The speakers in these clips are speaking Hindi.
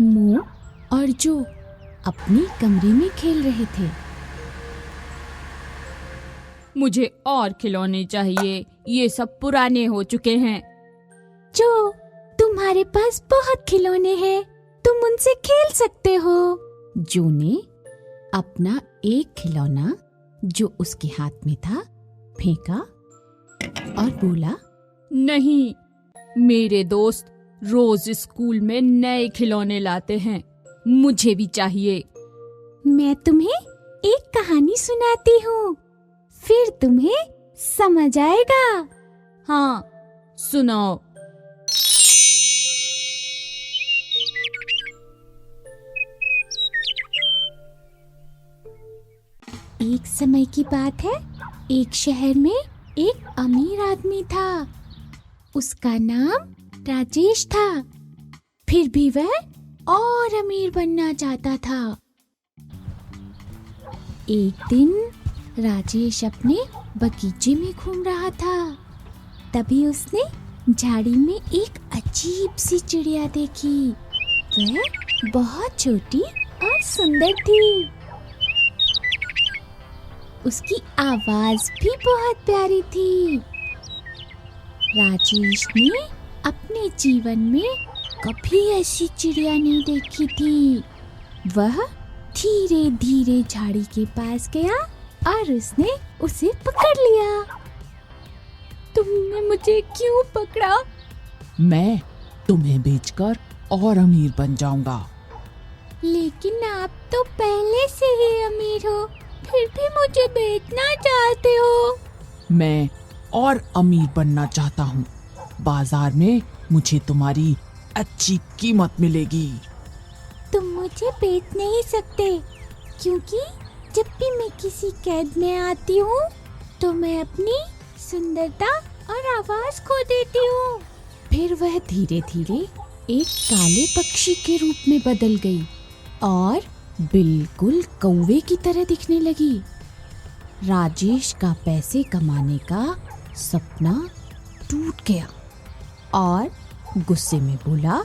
मो और जो अपने कमरे में खेल रहे थे। मुझे और खिलौने चाहिए, ये सब पुराने हो चुके हैं। जो, तुम्हारे पास बहुत खिलौने हैं, तुम उनसे खेल सकते हो। जो ने अपना एक खिलौना जो उसके हाथ में था फेंका और बोला, नहीं, मेरे दोस्त रोज स्कूल में नए खिलौने लाते हैं, मुझे भी चाहिए। मैं तुम्हें एक कहानी सुनाती हूँ, फिर तुम्हें समझ आएगा। हाँ, सुनाओ। एक समय की बात है, एक शहर में एक अमीर आदमी था। उसका नाम राजेश था। फिर भी वह और अमीर बनना चाहता था। एक दिन राजेश अपने बगीचे में घूम रहा था। तभी उसने झाड़ी में एक अजीब सी चिड़िया देखी। वह बहुत छोटी और सुंदर थी। उसकी आवाज भी बहुत प्यारी थी। राजेश ने अपने जीवन में कभी ऐसी चिड़िया नहीं देखी थी। वह धीरे धीरे झाड़ी के पास गया और उसने उसे पकड़ लिया। तुमने मुझे क्यों पकड़ा? मैं तुम्हें बेचकर और अमीर बन जाऊंगा। लेकिन आप तो पहले से ही अमीर हो, फिर भी मुझे बेचना चाहते हो। मैं और अमीर बनना चाहता हूँ। बाजार में मुझे तुम्हारी अच्छी कीमत मिलेगी। तुम मुझे बेच नहीं सकते, क्योंकि जब भी मैं किसी कैद में आती हूँ तो मैं अपनी सुंदरता और आवाज खो देती हूँ। फिर वह धीरे धीरे एक काले पक्षी के रूप में बदल गई और बिल्कुल कौवे की तरह दिखने लगी। राजेश का पैसे कमाने का सपना टूट गया और गुस्से में बोला,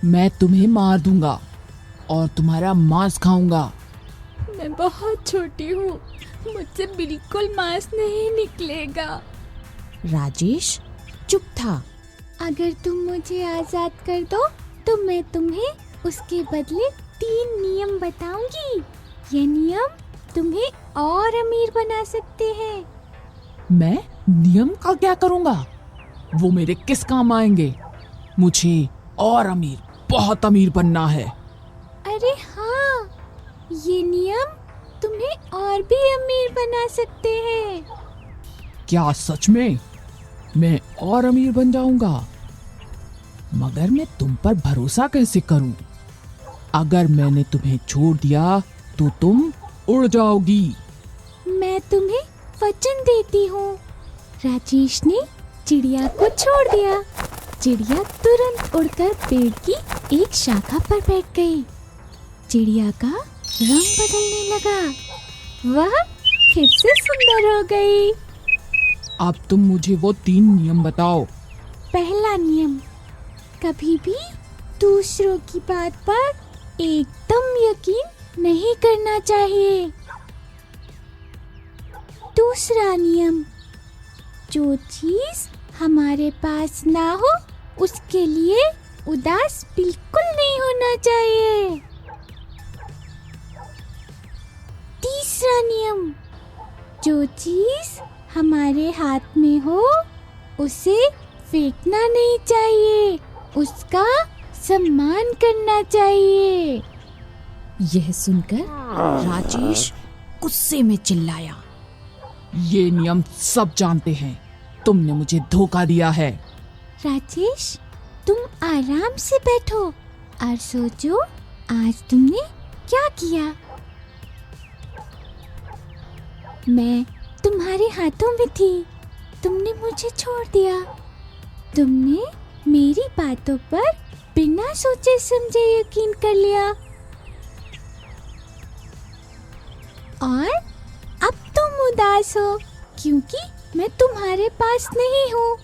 मैं तुम्हें मार दूंगा और तुम्हारा मांस खाऊंगा। मैं बहुत छोटी हूँ, मुझसे बिल्कुल मांस नहीं निकलेगा। राजेश चुप था। अगर तुम मुझे आजाद कर दो तो मैं तुम्हें उसके बदले 3 नियम बताऊंगी। ये नियम तुम्हें और अमीर बना सकते हैं। मैं नियम का क्या करूंगा? वो मेरे किस काम आएंगे? मुझे और अमीर, बहुत अमीर बनना है। अरे हाँ, ये नियम तुम्हें और भी अमीर बना सकते हैं। क्या सच में? मैं और अमीर बन जाऊंगा? मगर मैं तुम पर भरोसा कैसे करूं? अगर मैंने तुम्हें छोड़ दिया तो तुम उड़ जाओगी। मैं तुम्हें वचन देती हूँ। राजेश ने चिड़िया को छोड़ दिया। चिड़िया तुरंत उड़कर पेड़ की एक शाखा पर बैठ गई। चिड़िया का रंग बदलने लगा। वह फिर से सुंदर हो गई। अब तुम मुझे वो 3 नियम बताओ। पहला नियम, कभी भी दूसरों की बात पर एकदम यकीन नहीं करना चाहिए। दूसरा नियम, जो चीज हमारे पास ना हो उसके लिए उदास बिल्कुल नहीं होना चाहिए। तीसरा नियम, जो चीज हमारे हाथ में हो उसे फेंकना नहीं चाहिए, उसका सम्मान करना चाहिए। यह सुनकर राजेश गुस्से में चिल्लाया, ये नियम सब जानते हैं, तुमने मुझे धोखा दिया है। राजेश, तुम आराम से बैठो और सोचो आज तुमने क्या किया। मैं तुम्हारे हाथों में थी, तुमने मुझे छोड़ दिया। तुमने मेरी बातों पर बिना सोचे समझे यकीन कर लिया और अब तुम उदास हो क्योंकि मैं तुम्हारे पास नहीं हूँ।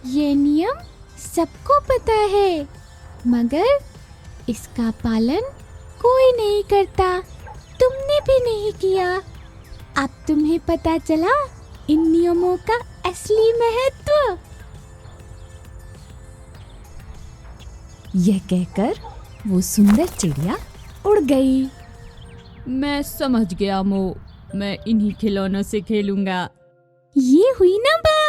ये नियम सबको पता है, मगर इसका पालन कोई नहीं करता। तुमने भी नहीं किया। अब तुम्हें पता चला इन नियमों का असली महत्व। यह कहकर वो सुंदर चिड़िया उड़ गई। मैं समझ गया मो, मैं इन्हीं खिलौनों से खेलूंगा। ये हुई ना बात।